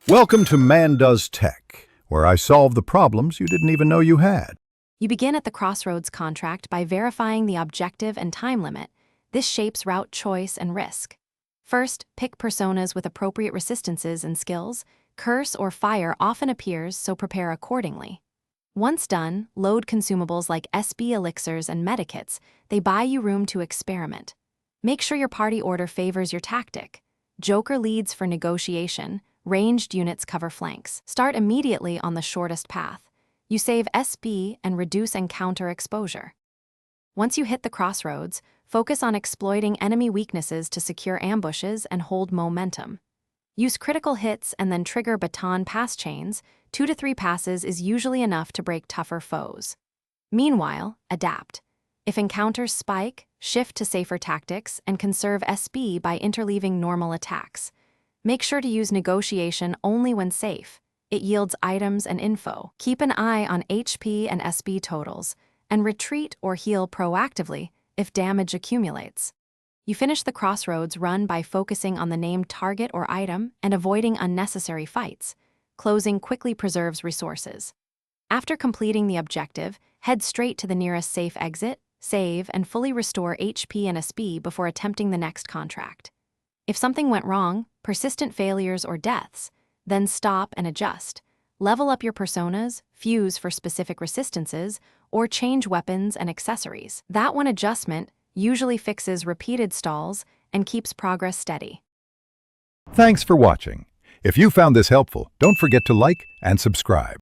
Welcome to Man Does Tech, where I solve the problems you didn't even know you had. You begin at the Crossroads contract by verifying the objective and time limit. This shapes route choice and risk. First, pick personas with appropriate resistances and skills. Curse or fire often appears, so prepare accordingly. Once done, load consumables like SB elixirs and medikits. They buy you room to experiment. Make sure your party order favors your tactic. Joker leads for negotiation. Ranged units cover flanks. Start immediately on the shortest path. You save SB and reduce encounter exposure. Once you hit the crossroads, focus on exploiting enemy weaknesses to secure ambushes and hold momentum. Use critical hits and then trigger baton pass chains. 2 to 3 passes is usually enough to break tougher foes. Meanwhile, adapt. If encounters spike, shift to safer tactics and conserve SB by interleaving normal attacks. Make sure to use negotiation only when safe. It yields items and info. Keep an eye on HP and SB totals, and retreat or heal proactively if damage accumulates. You finish the Crossroads run by focusing on the named target or item and avoiding unnecessary fights. Closing quickly preserves resources. After completing the objective, head straight to the nearest safe exit, save, and fully restore HP and SB before attempting the next contract. If something went wrong, persistent failures or deaths, then stop and adjust. Level up your personas, fuse for specific resistances, or change weapons and accessories. That one adjustment usually fixes repeated stalls and keeps progress steady. Thanks for watching. If you found this helpful, don't forget to like and subscribe.